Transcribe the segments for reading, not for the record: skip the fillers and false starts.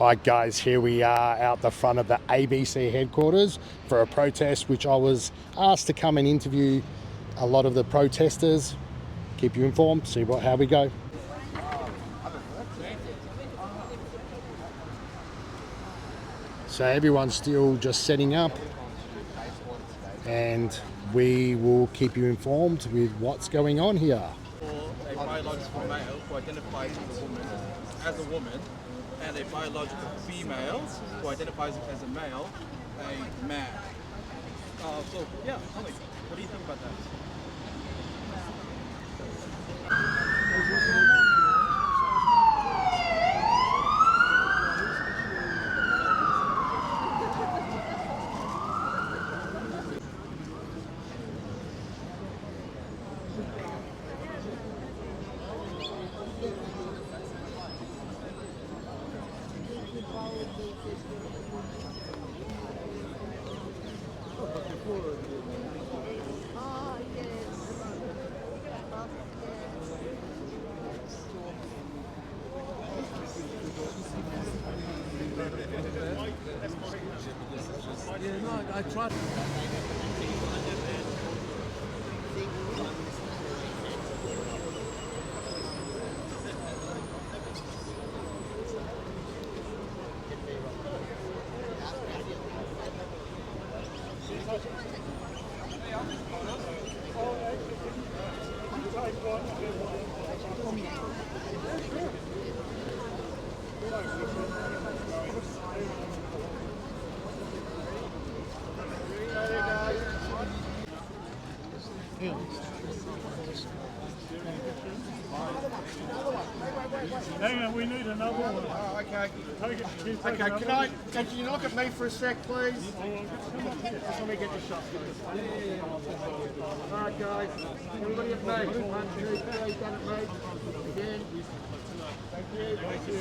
Alright guys, here we are out the front of the ABC headquarters for a protest which I was asked to come and interview a lot of the protesters, keep you informed, see how we go. So everyone's still just setting up and we will keep you informed with what's going on here. A biological male who identifies as a woman and a biological female who identifies as a male, a man. So yeah, tell me, what do you think about that? Yeah, no, I tried. Hang on, we need another one. Oh, okay. Take it. Okay, can you look at me for a sec, please? Just let me get your shot, please. Alright, guys. Everybody at me. 1, 2, 3, done it, mate. Again. Thank you.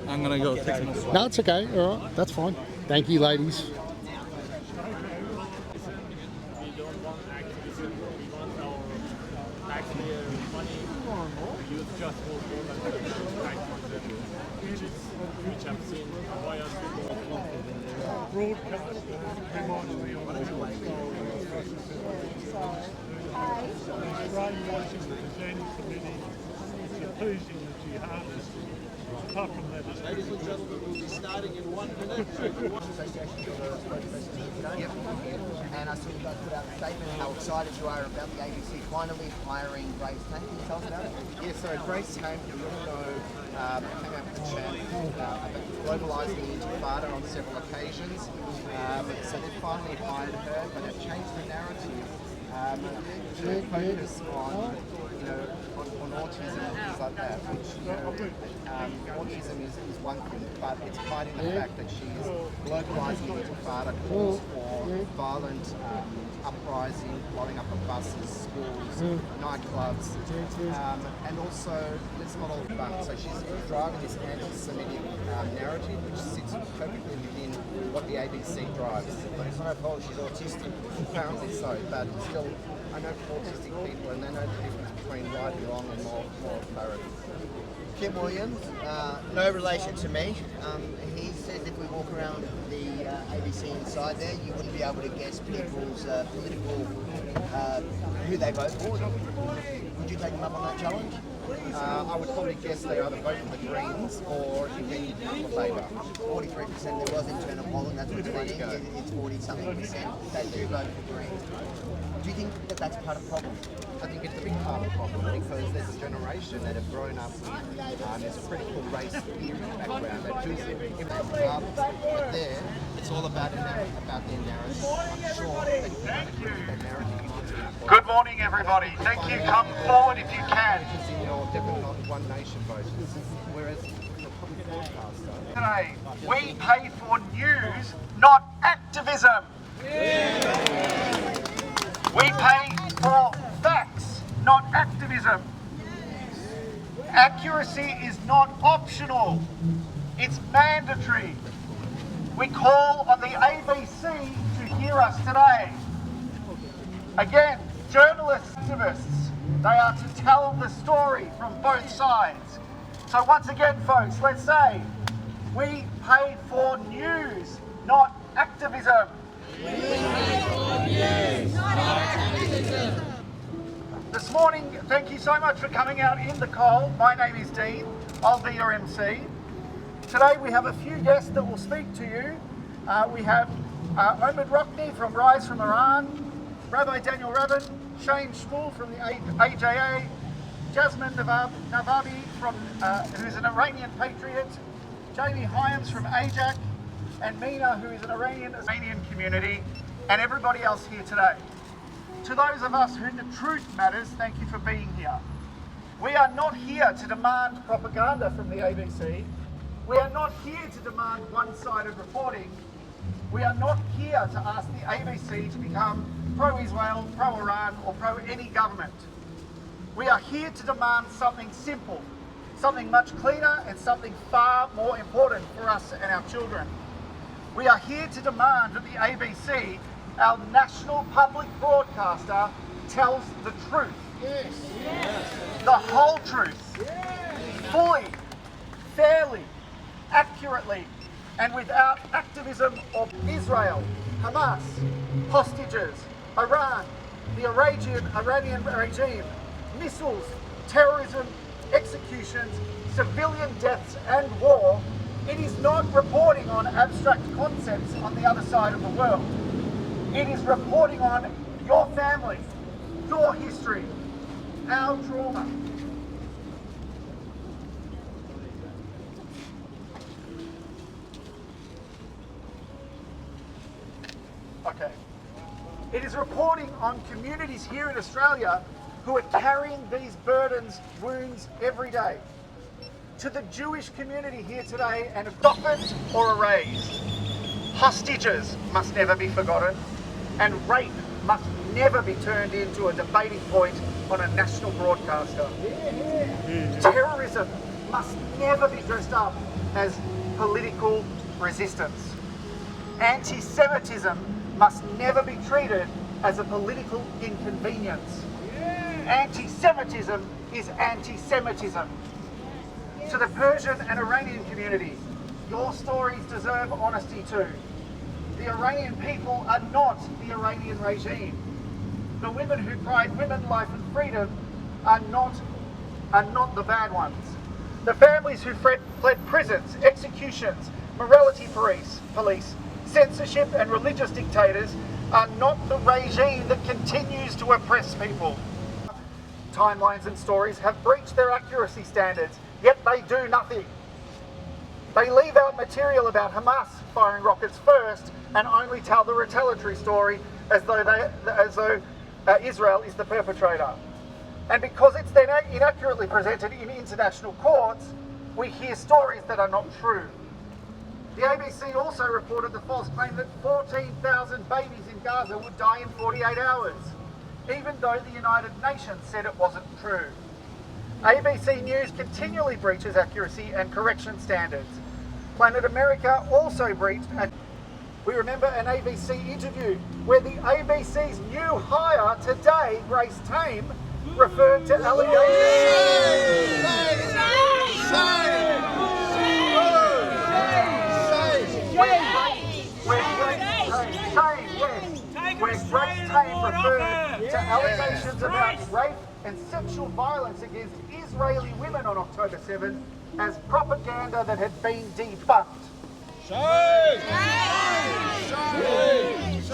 I'm gonna go take some. No, it's okay, alright, that's fine. Thank you ladies. Which I've seen why I broadcast reminds me of brainwashing the Zen committee, it's appeasing the jihadists. Apart from that, Ladies and gentlemen, we'll be starting in 1 minute. And I saw you guys put out a statement how excited you are about the ABC finally hiring Grace Tame. Can you tell us about it? Yeah, so Grace Tame, you all know, came out with a chant about globalising the intifada on several occasions. So they finally hired her, but they've changed the narrative to focus on, on autism and things like that. Which, autism is one thing, but it's hiding the fact that she's globalising the intifada, calls for violent uprising, blowing up of buses, schools, nightclubs, and also, let's not all fun. So she's driving this anti-Semitic narrative, which sits perfectly within what the ABC drives. But it's not her fault, she's autistic. Apparently so, but still, I know autistic people and they know the difference between right and wrong and more clarity. Kim Williams, no relation to me. He says if we walk around the ABC inside there, you wouldn't be able to guess people's political, who they vote for. Would you take them up on that challenge? I would probably guess they either vote for the Greens or independent for Labour. 43% there was internal polling, that's what's funny. It's 40-something%. They do vote for Greens. Do you think that that's part of the problem? I think it's a big part of the problem because there's a generation that have grown up with this critical race theory background that chooses but there, it's all about their narrative. I'm sure that that narrative. Good morning, everybody. Thank you. Come forward if you can. In your different One Nation voters, whereas the public broadcaster. Today, we pay for news, not activism. We pay for facts, not activism. Accuracy is not optional, it's mandatory. We call on the ABC to hear us today. Again, journalists, activists, they are to tell the story from both sides. So once again, folks, let's say we pay for news, not activism. This morning, thank you so much for coming out in the cold. My name is Dean. I'll be your MC. Today we have a few guests that will speak to you. We have Omid Rockney from Rise from Iran, Rabbi Daniel Rabin, Shane Shmuel from the AJA, Jasmine Navabi, who's an Iranian patriot, Jamie Hyams from AJAC, and Mina, who is an Iranian community, and everybody else here today. To those of us who the truth matters, thank you for being here. We are not here to demand propaganda from the ABC. We are not here to demand one-sided reporting. We are not here to ask the ABC to become pro-Israel, pro-Iran, or pro-any government. We are here to demand something simple, something much cleaner, and something far more important for us and our children. We are here to demand that the ABC, our national public broadcaster, tells the truth. Yes. Yes. The whole truth. Yes. Fully, fairly, accurately, and without activism of Israel, Hamas, hostages, Iran, the Iranian regime, missiles, terrorism, executions, civilian deaths, and war. It is not reporting on abstract concepts on the other side of the world. It is reporting on your family, your history, our trauma. Okay. It is reporting on communities here in Australia who are carrying these burdens, wounds every day. To the Jewish community here today, and softened or erased. Hostages must never be forgotten, and rape must never be turned into a debating point on a national broadcaster. Terrorism must never be dressed up as political resistance. Anti-Semitism must never be treated as a political inconvenience. Anti-Semitism is anti-Semitism. To the Persian and Iranian community, your stories deserve honesty too. The Iranian people are not the Iranian regime. The women who cried women, life and freedom are not the bad ones. The families who fled prisons, executions, morality police, censorship and religious dictators are not the regime that continues to oppress people. Timelines and stories have breached their accuracy standards, yet they do nothing. They leave out material about Hamas firing rockets first and only tell the retaliatory story as though Israel is the perpetrator. And because it's then inaccurately presented in international courts, we hear stories that are not true. The ABC also reported the false claim that 14,000 babies in Gaza would die in 48 hours, even though the United Nations said it wasn't true. ABC News continually breaches accuracy and correction standards. Planet America also breached, and we remember an ABC interview where the ABC's new hire today, Grace Tame, referred to allegations. Where Grace Tame referred to allegations about rape and sexual violence against Israeli women on October 7 as propaganda that had been debunked.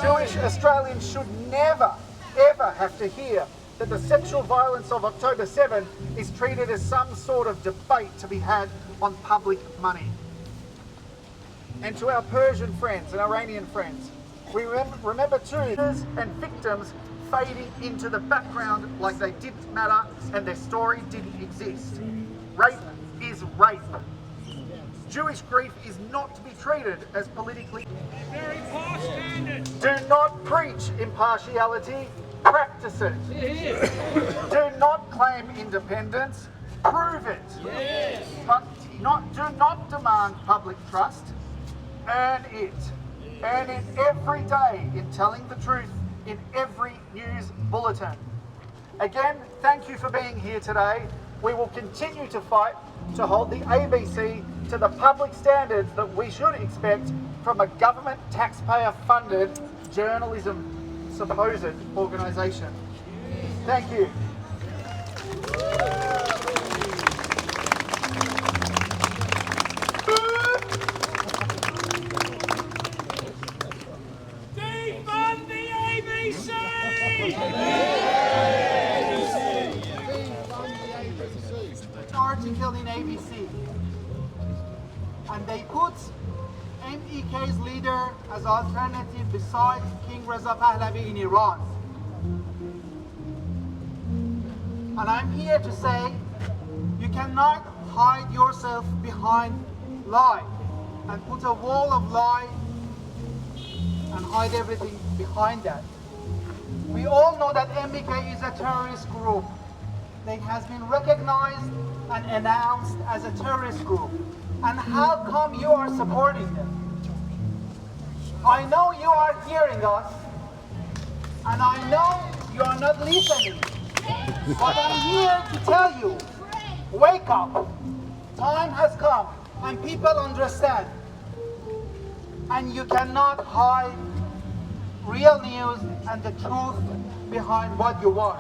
Jewish Australians should never, ever have to hear that the sexual violence of October 7 is treated as some sort of debate to be had on public money. And to our Persian friends and Iranian friends, we remember too and victims fading into the background like they didn't matter and their story didn't exist. Rape is rape. Jewish grief is not to be treated as politically. Very poor standards. Do not preach impartiality, practice it. Do not claim independence, prove it. Yes. But do not demand public trust, earn it. Earn it every day in telling the truth in every news bulletin. Again, thank you for being here today. we will continue to fight to hold the ABC to the public standards that we should expect from a government taxpayer-funded journalism supposed organisation. Thank you. Defund the ABC! Article in ABC, and they put MEK's leader as alternative beside King Reza Pahlavi in Iran. And I'm here to say you cannot hide yourself behind lie and put a wall of lie and hide everything behind that. We all know that MBK is a terrorist group. They has been recognized and announced as a terrorist group. And how come you are supporting them? I know you are hearing us, and I know you are not listening. But I'm here to tell you, wake up. Time has come, and people understand. And you cannot hide real news and the truth behind what you want.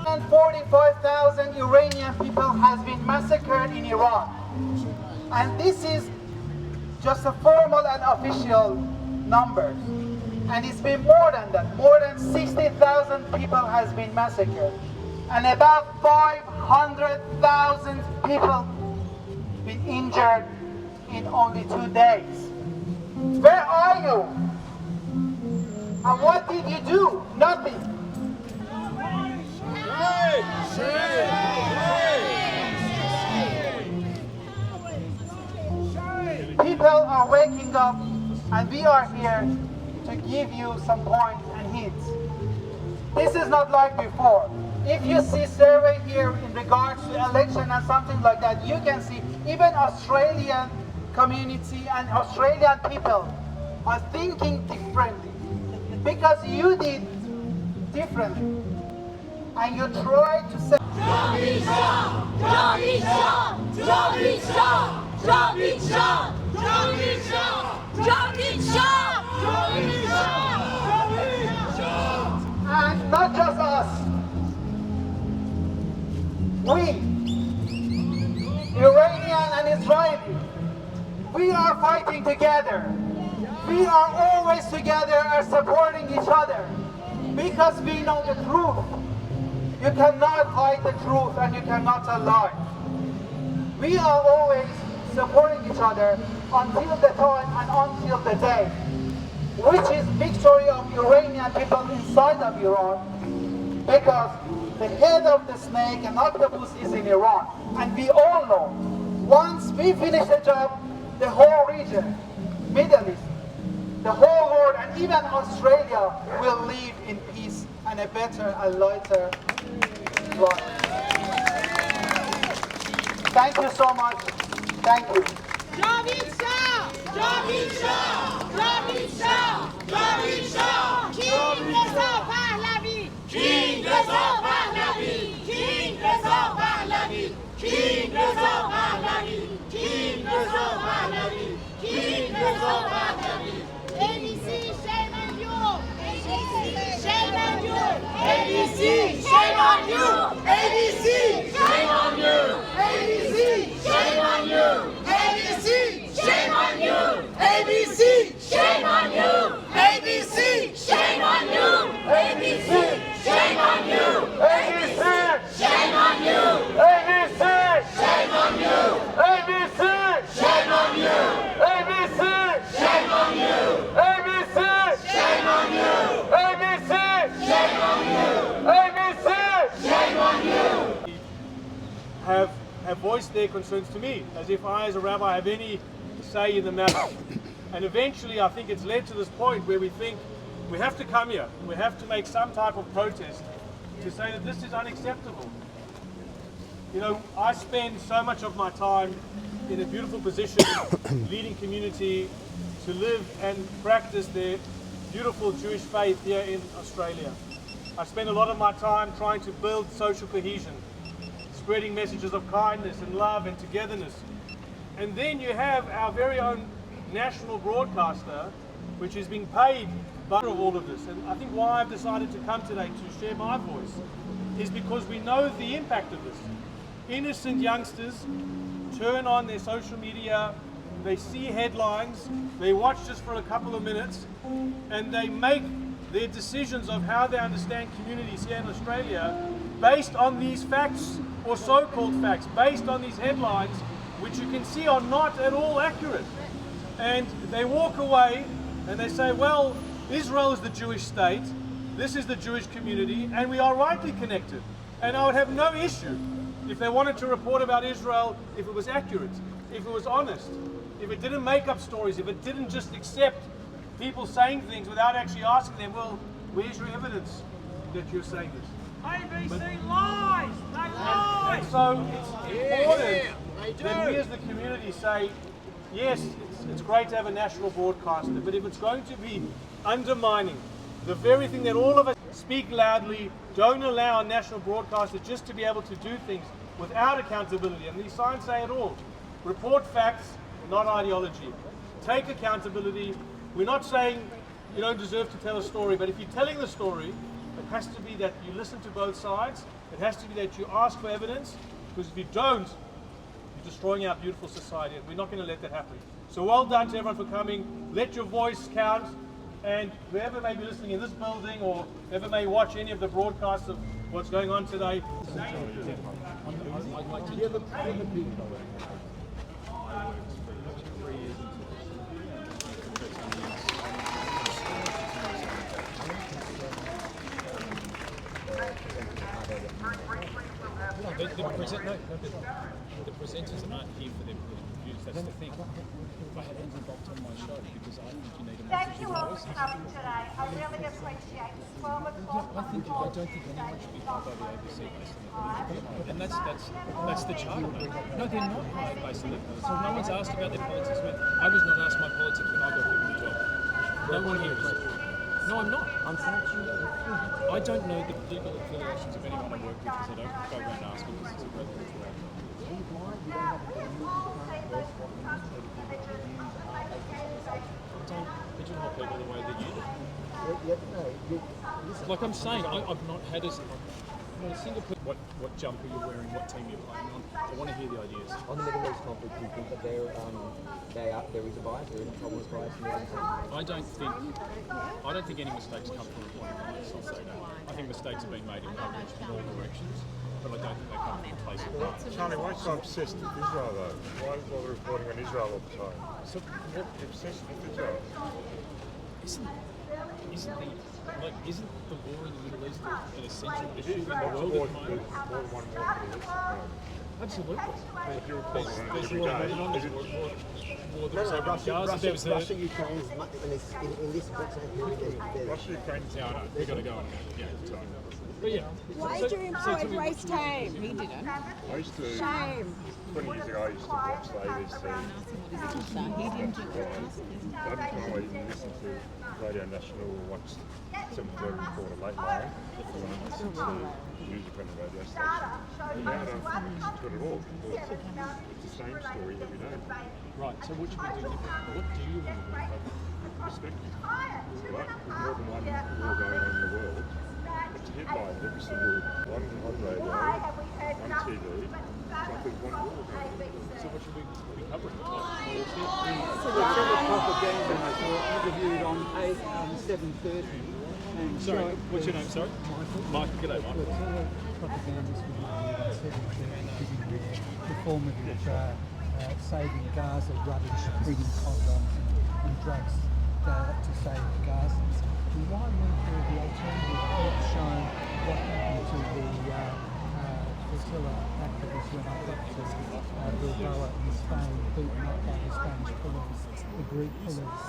And 45,000 Iranian people has been massacred in Iran. And this is just a formal and official number. And it's been more than that. More than 60,000 people has been massacred. And about 500,000 people been injured in only 2 days. Where are you? And what did you do? Nothing. People are waking up, and we are here to give you some points and hints. This is not like before. If you see survey here in regards to election and something like that, you can see even Australian community and Australian people are thinking differently because you did differently. And you try to say and not just us. We, Iranian and Israeli, we are fighting together. We are always together and supporting each other because we know the truth. You cannot hide the truth and you cannot lie. We are always supporting each other until the time and until the day, which is victory of Iranian people inside of Iran, because the head of the snake and octopus is in Iran. And we all know, once we finish the job, the whole region, Middle East, the whole world, and even Australia will live in peace and a better and lighter life. Thank you so much. Thank you. Javid Shah! Javid Shah! Javid Shah! Javid Shah! King Reza Pahlavi! King Reza Pahlavi! King Reza Pahlavi! King Reza Pahlavi! King Reza Pahlavi! King Reza Pahlavi! ABC, shame on you! ABC, shame on you! ABC, shame on you! ABC, shame on you! ABC, shame on you! ABC, shame on you! ABC, shame on you! ABC, shame on you! ABC, shame on you! ABC, shame on you! ABC, shame on you! ABC, shame on you! ABC, shame on you! ABC, shame on you! ABC, shame on you! ABC, shame on you! Have voiced their concerns to me, as if I as a rabbi have any say in the matter. And eventually I think it's led to this point where we think we have to come here, we have to make some type of protest to say that this is unacceptable. You know, I spend so much of my time in a beautiful position, leading community, to live and practice their beautiful Jewish faith here in Australia. I spend a lot of my time trying to build social cohesion, spreading messages of kindness and love and togetherness. And then you have our very own national broadcaster, which is being paid by all of this. And I think why I've decided to come today to share my voice is because we know the impact of this. Innocent youngsters turn on their social media, they see headlines, they watch just for a couple of minutes, and they make their decisions of how they understand communities here in Australia based on these facts, or so-called facts, based on these headlines, which you can see are not at all accurate. And they walk away and they say, well, Israel is the Jewish state, this is the Jewish community, and we are rightly connected. And I would have no issue if they wanted to report about Israel if it was accurate, if it was honest, if it didn't make up stories, if it didn't just accept people saying things without actually asking them, well, where's your evidence that you're saying this? ABC lies! They lie! And so it's important that we as the community say, yes, it's great to have a national broadcaster, but if it's going to be undermining the very thing that all of us speak loudly, don't allow a national broadcaster just to be able to do things without accountability. And these signs say it all. Report facts, not ideology. Take accountability. We're not saying you don't deserve to tell a story, but if you're telling the story, it has to be that you listen to both sides. It has to be that you ask for evidence, because if you don't, you're destroying our beautiful society, and we're not going to let that happen. So well done to everyone for coming. Let your voice count, and whoever may be listening in this building or whoever may watch any of the broadcasts of what's going on today, The presenters aren't here for their political views, that's the thing. If I had anything involved on my show, because I think you need a message. Thank you all for coming today. I really appreciate it. 12 o'clock. I don't think anyone should be hired by the ABC based on their political views. And that's the charter. No, they're not hired based on their politics. No one's asked about their politics. I was not asked my politics when I got given the job. No one here is. No, I'm not. I don't know the political affiliations of anyone I work with because I don't go around asking because it's irrelevant to our I don't pigeonhole people the way that you do. Like I'm saying, I've not had a single what jumper you're wearing, what team you're playing on. I want to hear the ideas. On the Middle East conflict, do you think that there is a bias, there is a problem with bias in the team? I don't think any mistakes come from one bias, I'll say that. I think mistakes have been made in all directions, but I don't think they come from a place of bias. Charlie, why so obsessed with Israel though? Why is all the reporting on Israel all the time? So What obsessed with Israel? Isn't the war in the Middle East an essential issue in the More world than at the moment? one war in the Middle East. Absolutely. If you're reporting on it There's every war day, going on, there's war that was over in Gaza. There was Russia, Ukraine, in this period, Russia, Ukraine, Yeah, I know. We've got to go on. Yeah, sorry. But yeah. Why do you employ waste time? He didn't. I used to, Shame. 20 years ago, I used to watch the ABC. He didn't do it. I don't know, I even listen to Radio National, watch 7:30 report late night. I listen to music on the radio station. But now I don't listen to it at all because it's the same story every day. Right, so what should we do different? What do you want to do? Respect it. Right? There's more than one war going on in the world. It's a headline every single one on radio, on TV. It's like there's one war going on. So what should we be covering? Propaganda interviewed on 7:30. Sorry, what's your name? Sorry? Michael. G'day, Michael. Propagandist performative saving Gaza rubbish, bringing condoms and drugs to save the Gazans. And why weren't there the alternative shown what happened to the flotilla activists when I got to Bilbao in Spain, beaten up by the Spanish police, the Greek police,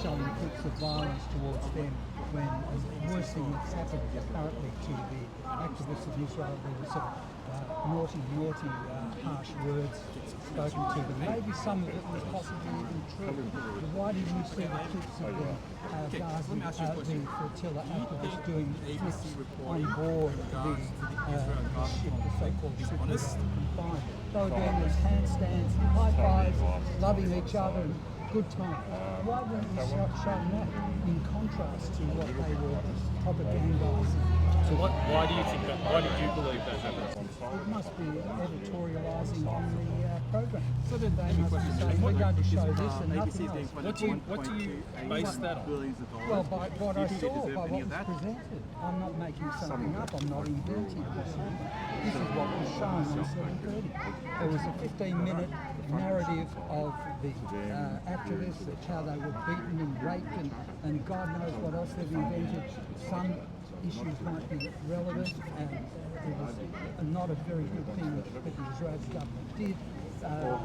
showing clips of violence towards them when the worst thing that's happened apparently to the activists of Israel, there was sort of naughty harsh words spoken to them. Maybe some of it was possibly even true. But why didn't you see the clips of the the flotilla activists doing flips on board the ship, the so-called ship that was confined? So again, there's handstands, high fives, loving each other, and good time. Why weren't you showing that in contrast to what they were propagandising? So why do you think that? Why did you believe that happened? It must be editorialising on the program. So that they must be saying, we're going to show this and nothing else. What do you base that on? Well, by what I saw, by what was presented. I'm not making something up, I'm not inventing it. This is what was shown on 7:30. There was a 15-minute narrative of the activists, of how they were beaten and raped and God knows what else they've invented. Some issues might be relevant, and it was not a very good thing that the Israeli government did.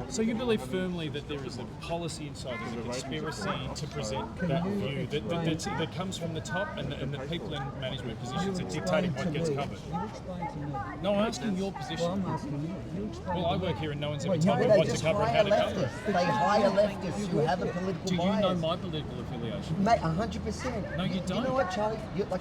So you believe firmly that there is a policy inside, there's a conspiracy to present that view that comes from the top and the people in management positions are dictating what gets covered? You explain to me. No, I'm asking your position. Well, I'm asking you. You explain Well, I work here and no one's ever No, told me they what to just cover and how hire to cover it. leftists. They hire leftists who have a political Do you bias. know my political affiliation? Mate, 100%. No, you You don't. know what, Charlie? You're a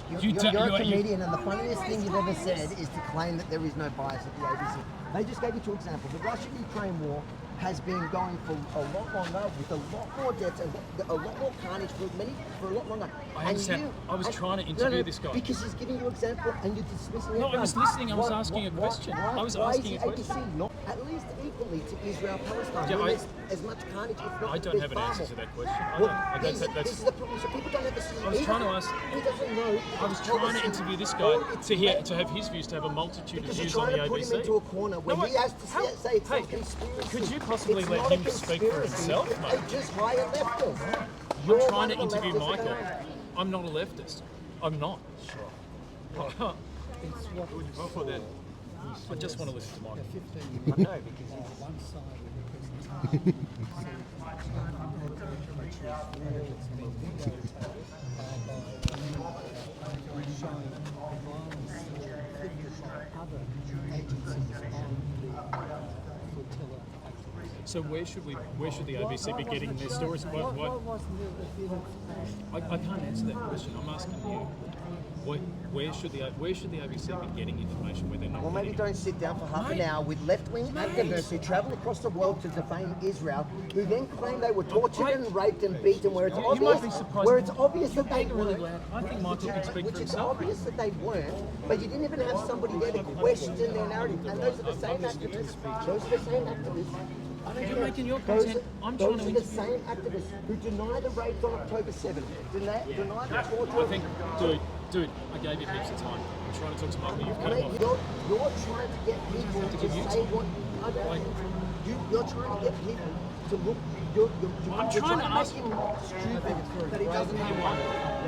comedian, and the funniest thing you've ever said is to claim that there is no bias at the ABC. They just gave you two examples. The Russia-Ukraine war has been going for a lot longer, with a lot more deaths, a lot more carnage for a lot longer. I understand. I was trying to interview this guy. Because he's giving you an example and you're dismissing No, everyone. I was listening. I was asking a question. I was asking a Why is question. the ABC not at least equally to Israel-Palestine? Yeah, When I- there's as much carnage, if not, I don't there's have an far answer more. to that question. I Well, don't. this is the problem. So people don't have a I was trying to ask. He doesn't know. I was trying to interview this guy to have his views, to have a multitude of Because you're views on trying the to put him ABC. into a corner when No, he has to say it's hey, a conspiracy. could you possibly It's let not a him speak for conspiracy. himself, They mate? just hire leftists. I'm You're trying one to of the interview leftists Michael. that I'm not a leftist. I'm not. Sure. It's what For that. I just want to listen to Michael. 15 I know, because he's one-sided representation. So where should the ABC be getting their stories? Why wasn't there a bit of I can't answer that question. I'm asking you. Where should the ABC be getting information where they're not? Well, maybe getting don't sit down for half an hour with left-wing activists who travel across the world to defame Israel, who then claim they were tortured and raped and beaten, where it's You obvious, might be surprised. where it's obvious that they really weren't. loud. I think Michael can speak for Which it's himself. obvious that they weren't, but you didn't even have somebody there to question their narrative. And those are the same activists. Those are the same activists. I don't You're care. making your Those content. are- I'm those trying to are the interview. same activists who deny the raids on October 7th, deny the torture. I think, dude, I gave you heaps of time. I'm trying to talk to Michael. You've cut him Mate, off. you're trying to get people to give you say what you're trying to get people to look. You're I'm trying to ask. make him stupid that he doesn't have one.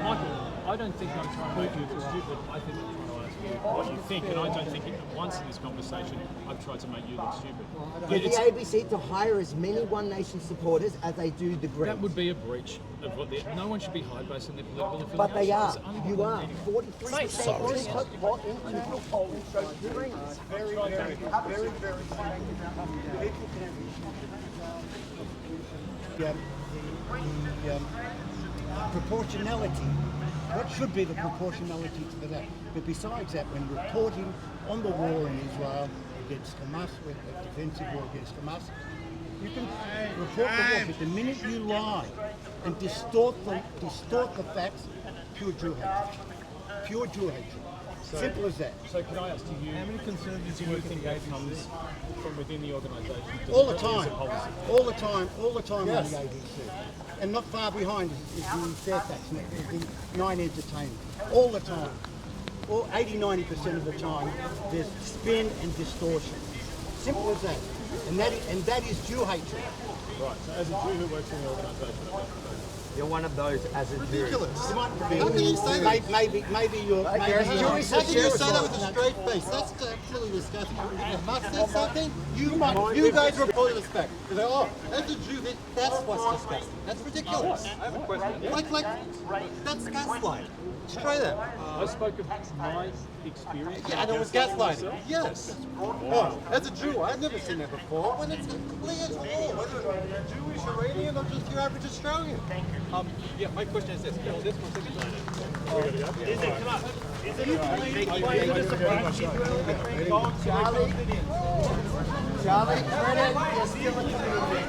Michael, I don't think I'm trying to make you look stupid. I think I'm trying to ask you what you think, and I don't think once in this conversation I've tried to make you look stupid. Get the ABC to hire as many One Nation supporters as they do the Greens. That would be a breach of what no one should be hired based on their political affiliation. But they are. It's You are. unbelievable. 43% individual polling shows Greens. Proportionality. What should be the proportionality to that? But besides that, when reporting on the war in Israel against Hamas, with a defensive war against Hamas, you can report the war, but the minute you lie and distort the facts, pure Jew hatred. Pure Jew hatred. Simple as that. So can I ask, do you think that comes from within the organisation? All the As time. a policy? All the time Yes. on the ABC. And not far behind is the Fairfax Network, the Nine Entertainment. All the time. 80-90% of the time, there's spin and distortion. Simple as that. And that is Jew hatred. Right, so as a Jew who works in the organisation, You're one of those as a Jew. How can you say that? Maybe you're... How maybe can you're- you say that with a straight face? That's absolutely disgusting. If Hamas said something, you guys reported this back. You say, oh, that's a Jew, that's what's disgusting. That's ridiculous. I have a question. Like, that's gaslight. Try that. I spoke of my experience. Yeah, there was gaslighting. Yes. Oh, as a Jew, I've never seen that before. When it's clear to all, whether you're Jewish, Iranian, or just your average Australian. Yeah, my question is this. Yeah, this one second. Charlie, credit, you're still a comedian.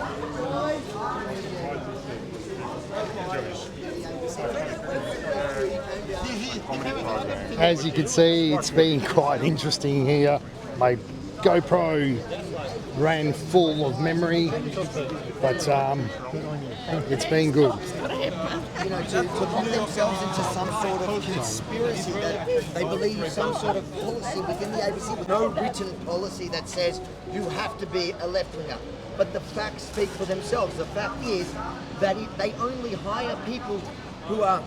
As you can see, it's been quite interesting here. My GoPro ran full of memory, but it's been good. You know, to lock themselves into some sort of conspiracy that they believe some sort of policy within the ABC, with no written policy that says you have to be a left-winger. But the facts speak for themselves. The fact is that they only hire people who are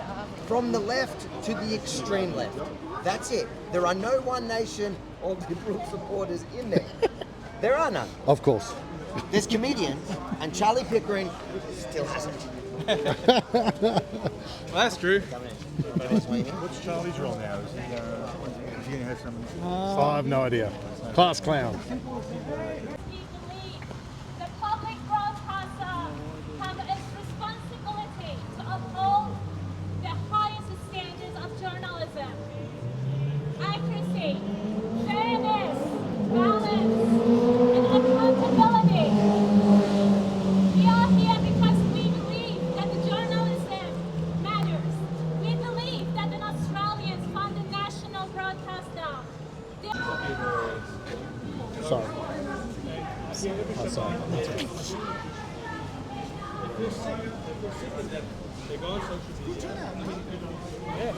from the left to the extreme left. That's it. There are no One Nation or Liberal supporters in there. There are none. Of course. There's comedians, and Charlie Pickering still hasn't. Well, that's true. What's Charlie's role now? Is he going to have some... I have no idea. Class clown. The public broadcaster have its responsibility to uphold the highest standards of journalism. Accuracy, fairness, balance, and accountability. We are here because we believe that the journalism matters. We believe that the Australians fund the national broadcaster. Sorry. Oh, sorry. They go on social media. Yeah.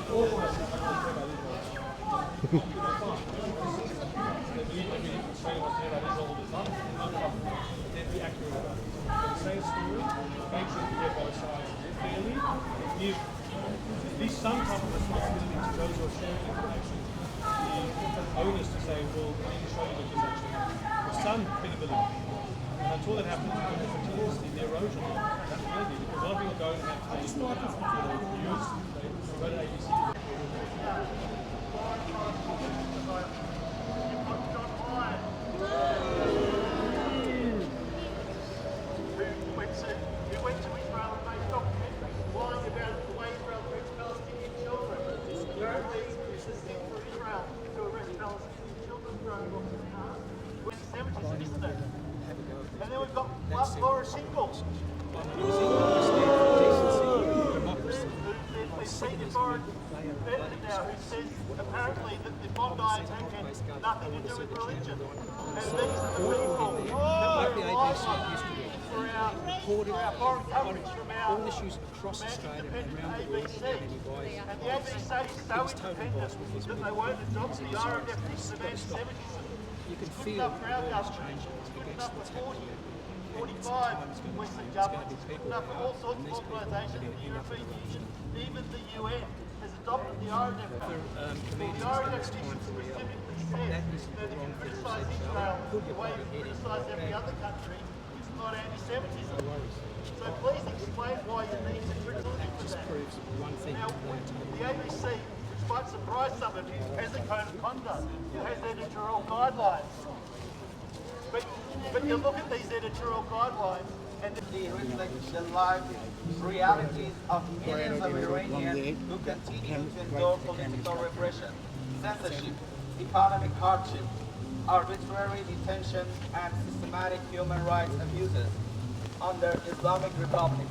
These some type of responsibility to those who are sharing information. The onus to say, well, we need to show you that there's actually some credibility. And until that happens, we're going to continuously the erosion. That's really because a lot of people go and have news, they go to ABC. Who went to Israel and made documentaries lying about the way Israel treats Palestinian children. Apparently, this is it for Israel to arrest Palestinian children growing up in cars. We're in the 70s, isn't it? And then we've got Laura Singles. Who's been a foreign editor now, who says apparently that the Bondi attack had nothing to do with religion. And these are the people that we're relying on for our foreign coverage from our all issues across Australia and around the world. And the ABC is so independent that they won't adopt the RF definition of anti-Semitism. You can feel the world is changing against what's happening. 45 Western governments, enough for all sorts of organisations, the European Union, even the UN has adopted the RF definition. The RF definition specifically says that if you criticise Israel the way you criticise every other country, it's not anti-Semitism. So please explain why you need to criticise for that. Now, the ABC, which might surprise some of you, has a code of conduct. It has editorial guidelines. But you look at these editorial guidelines and they reflect the life realities of millions of Iranians who continue to endure political repression, censorship, economic hardship, arbitrary detention, and systematic human rights abuses under Islamic Republic.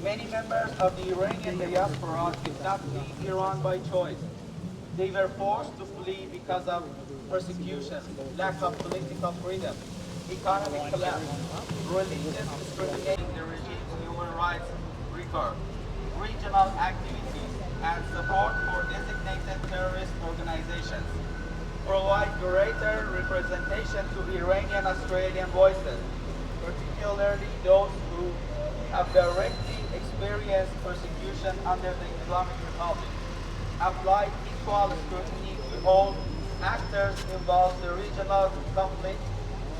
Many members of the Iranian diaspora did not leave Iran by choice. They were forced to flee because of persecution, lack of political freedom, economic collapse, religious discrimination, the regime's human rights record, regional activities, and support for designated terrorist organizations. Provide greater representation to Iranian Australian voices, particularly those who have directly experienced persecution under the Islamic Republic. Apply equal scrutiny to all actors involved in the regional conflict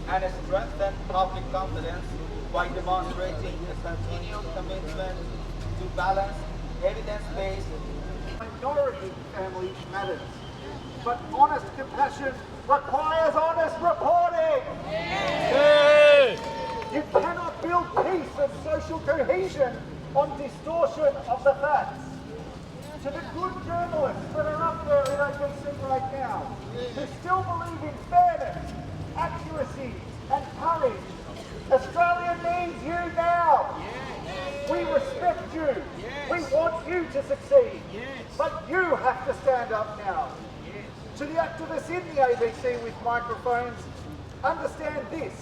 and strengthen public confidence by demonstrating a continued commitment to balanced, evidence-based Minority family matters. But honest compassion requires honest reporting. You cannot build peace and social cohesion on distortion of the facts. To the good journalists that are up there in ABC right now, who still believe in fairness, accuracy and courage, Australia needs you now. We respect you. We want you to succeed. But you have to stand up now. To the activists in the ABC with microphones, understand this.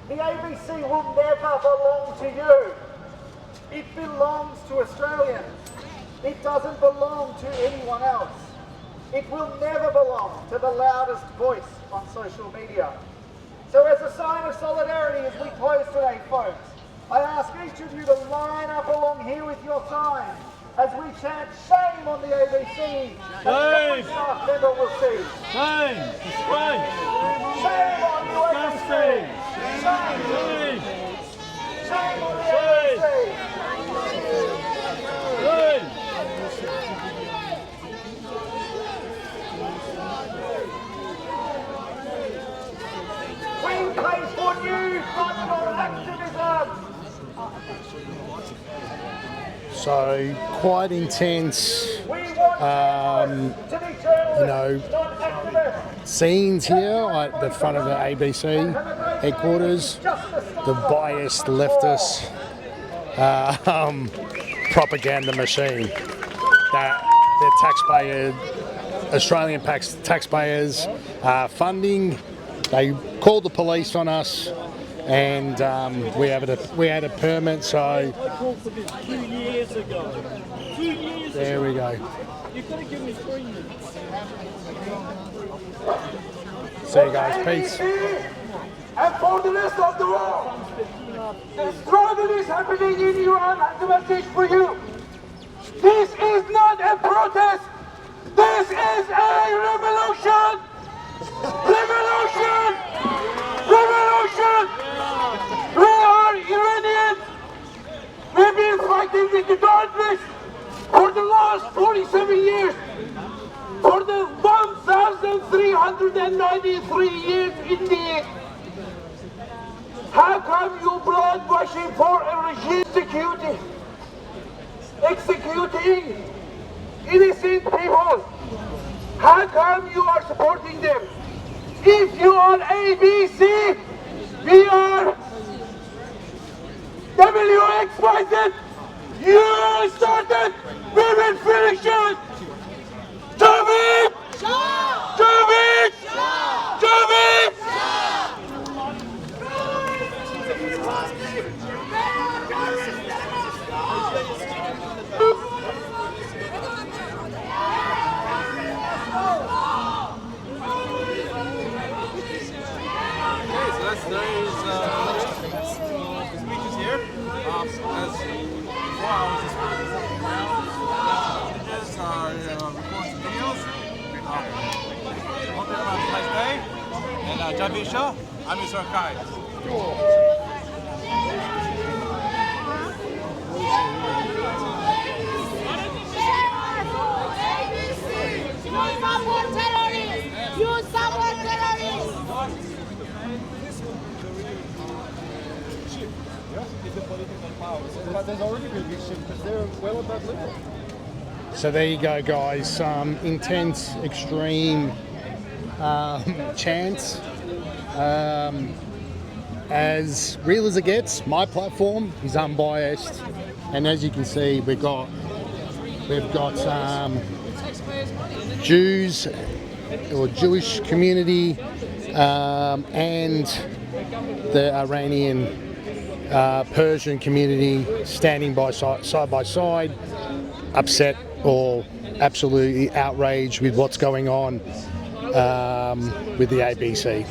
The ABC will never belong to you. It belongs to Australians. It doesn't belong to anyone else. It will never belong to the loudest voice on social media. So as a sign of solidarity as we close today, folks, I ask each of you to line up along here with your signs as we chant shame on the ABC. Shame! Staff member will see. Shame! Disgrace! Shame on you, ABC! Shame! Shame on the ABC! We pay for you, not for activism! So quite intense, you know, scenes here at the front of the ABC headquarters. The biased leftist propaganda machine that the taxpayer, Australian taxpayers funding. They called the police on us, and we had a permit. So I called for this 2 years ago. 2 years ago. There we go. You've got to give me 3 minutes. See you guys. Peace. And for the rest of the world, the struggle is happening in Iran, and the message for you. This is not a protest. This is a revolution. Revolution! Revolution! We are Iranians. We've been fighting with the darkness for the last 47 years. For the 1,393 years indeed. How come you blood-washing for a regime executing innocent people? How come you are supporting them? If you are ABC, we are WXYZ. You started, we will finish it. Javik! Javik! Javik! Today's speeches here. As before, I was just recording some videos. Hope everyone has a nice day. And Javisha, I'm Mr. Kai. You support terrorists! You support terrorists! Is the political power. But there's already been eviction because they're well above legal. So there you go, guys. Intense, extreme chants. As real as it gets, my platform is unbiased, and as you can see, we've got Jews or Jewish community and the Iranian Persian community standing by side by side, upset or absolutely outraged with what's going on with the ABC.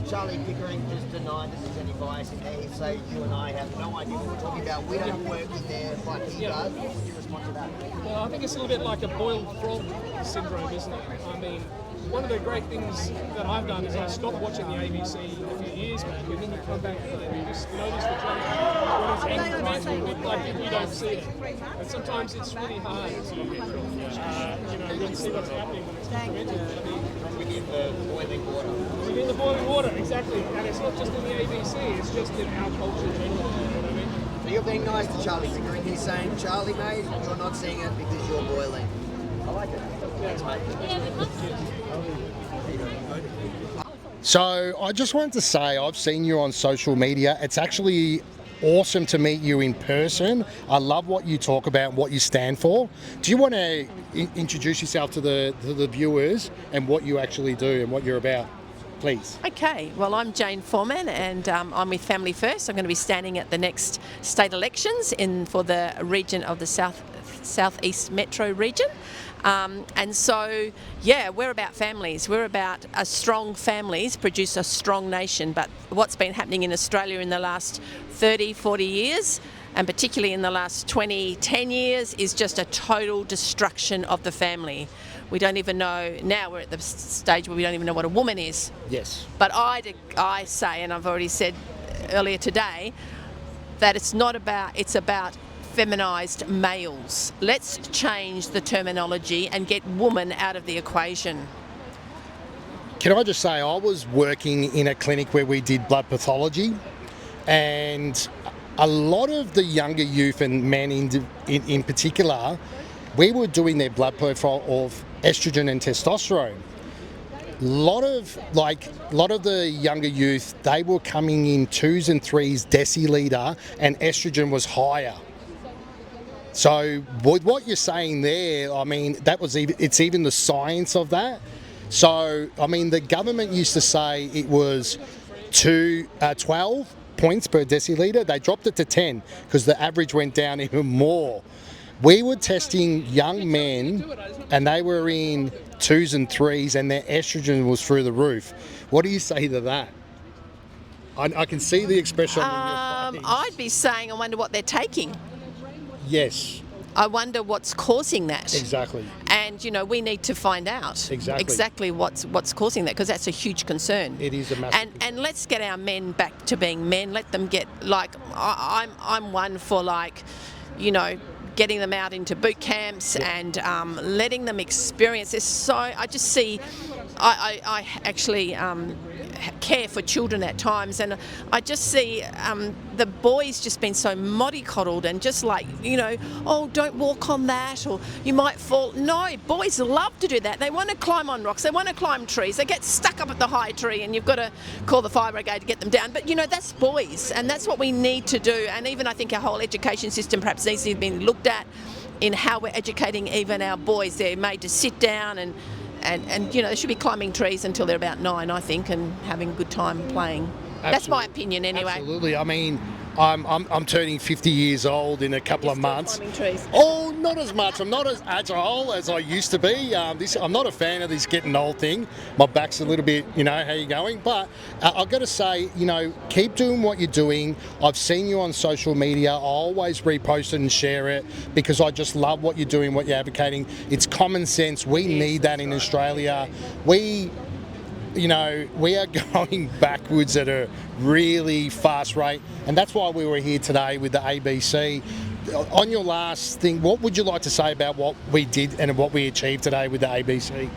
Charlie Pickering just denied that there's any bias in there. So you and I have no idea what we're talking about. We don't work in there like he does. What would you respond to that? Well, I think it's a little bit like a boiled frog syndrome, isn't it? I mean, one of the great things that I've done is I stopped watching the ABC a few years back, and then you come back and you just notice the change when it's advertising, like you don't see it. And sometimes it's really hard to really see what's happening when it's implemented. Within the boiling water. Within the boiling water, exactly. And it's not just in the ABC, it's just in our culture generally. You know what I mean? So you're being nice to Charlie Pickering. He's saying, Charlie, mate, you're not seeing it because you're boiling. I like it. Thanks, mate. So I just wanted to say I've seen you on social media. It's actually awesome to meet you in person. I love what you talk about and what you stand for. Do you want to introduce yourself to the viewers and what you actually do and what you're about, please? Okay, well, I'm Jane Foreman, and I'm with Family First. I'm going to be standing at the next state elections for the region of the Southeast Metro region. And so, yeah, we're about families. We're about strong families produce a strong nation. But what's been happening in Australia in the last 30, 40 years, and particularly in the last 10 years, is just a total destruction of the family. We don't even know, now we're at the stage where we don't even know what a woman is. Yes. But I say, and I've already said earlier today, that it's about feminised males. Let's change the terminology and get woman out of the equation. Can I just say, I was working in a clinic where we did blood pathology, and a lot of the younger youth and men in particular, we were doing their blood profile of estrogen and testosterone. A lot of the younger youth, they were coming in 2s and 3s deciliter, and estrogen was higher. So with what you're saying there, I mean, it's even the science of that. So, I mean, the government used to say it was 12 points per deciliter. They dropped it to 10 because the average went down even more. We were testing young men and they were in 2s and 3s and their estrogen was through the roof. What do you say to that? I can see the expression on your face. I'd be saying, I wonder what they're taking. Yes. I wonder what's causing that. Exactly. And, we need to find out exactly what's causing that, because that's a huge concern. It is a massive and let's get our men back to being men. Let them get, I'm one for, getting them out into boot camps and letting them experience this. I just see, I actually care for children at times, and I just see the boys just been so mollycoddled and just oh, don't walk on that, or you might fall. No, boys love to do that. They want to climb on rocks, they want to climb trees, they get stuck up at the high tree and you've got to call the fire brigade to get them down. But that's boys, and that's what we need to do. And even I think our whole education system perhaps needs to be looked at in how we're educating even our boys. They're made to sit down and they should be climbing trees until they're about 9, I think, and having a good time playing. Absolutely. That's my opinion anyway. Absolutely. I mean, I'm turning 50 years old in a couple of months. Climbing trees. Oh, not as much. I'm not as agile as I used to be. I'm not a fan of this getting old thing. My back's a little bit, how you going? But I've got to say, keep doing what you're doing. I've seen you on social media. I always repost it and share it because I just love what you're doing, what you're advocating. It's common sense. We need that in Australia. We are going backwards at a really fast rate, and that's why we were here today with the ABC. On your last thing, what would you like to say about what we did and what we achieved today with the ABC?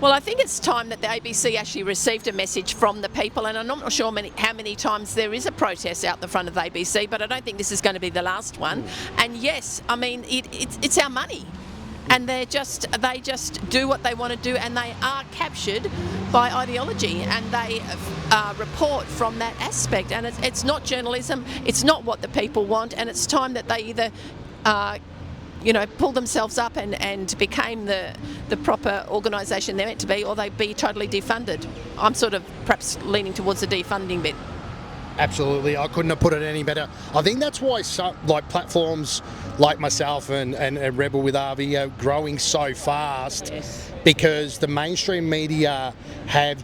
Well, I think it's time that the ABC actually received a message from the people, and I'm not sure how many times there is a protest out the front of the ABC, but I don't think this is going to be the last one. And yes, I mean, it's our money. And they just do what they want to do, and they are captured by ideology, and they report from that aspect. And it's not journalism, it's not what the people want, and it's time that they either pull themselves up and became the proper organisation they're meant to be, or they be totally defunded. I'm sort of perhaps leaning towards the defunding bit. Absolutely, I couldn't have put it any better. I think that's why platforms like myself and Rebel with RV are growing so fast, because the mainstream media have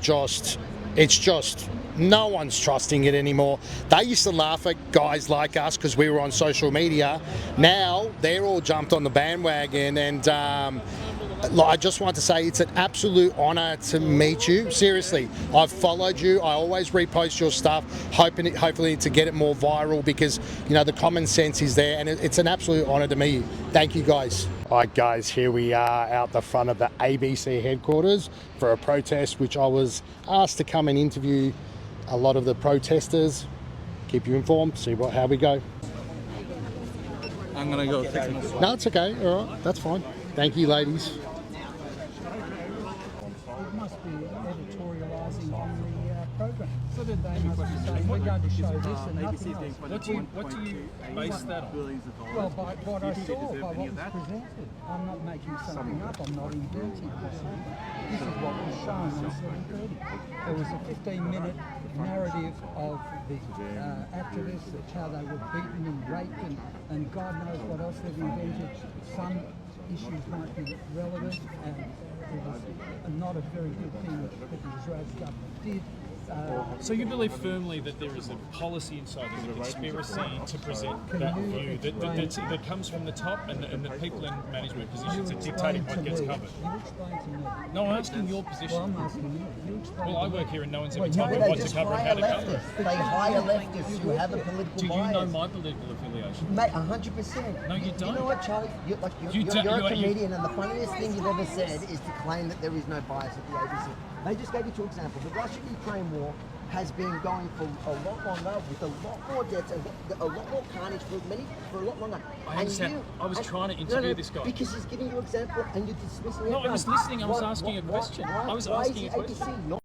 no one's trusting it anymore. They used to laugh at guys like us because we were on social media. Now they're all jumped on the bandwagon, and I just want to say it's an absolute honour to meet you. Seriously, I've followed you. I always repost your stuff, hopefully to get it more viral because, you know, the common sense is there, and it's an absolute honour to meet you. Thank you, guys. All right, guys, here we are out the front of the ABC headquarters for a protest, which I was asked to come and interview a lot of the protesters, keep you informed, see how we go. I'm gonna go fix myself. No, it's okay. All right, that's fine. Thank you, ladies. It must be editorialising on the program. So then they must be saying, we're going to show this and nothing else. What do you base that on? Well, by what I saw, by what was presented. I'm not making something up, I'm not inventing this. This is what was shown on 7:30. There was a 15-minute narrative of the activists, that's how they were beaten and raped and God knows what else they've invented. Some issues might be relevant, and it was not a very good thing that the Israeli government did. So you believe firmly that there is a policy inside, there's a conspiracy to present that view that comes from the top and the people in management positions are dictating what gets covered? You explain to me. No, I'm asking your position. Well, I'm asking you. You explain Well, I work here and no one's ever No, told me they what to just cover and how hire to cover it. leftists. They hire leftists who have a political Do you bias. know my political affiliation? Mate, 100%. No, you You don't. know what, Charlie? You're a comedian, and the funniest thing you've ever said is to claim that there is no bias at the ABC. They just gave you two examples. The Russia-Ukraine war has been going for a lot longer, with a lot more deaths, a lot more carnage for a lot longer. I understand. I was trying to interview this guy. Because he's giving you an example and you're dismissing it. No, I was listening. I was asking a question. I was asking a question.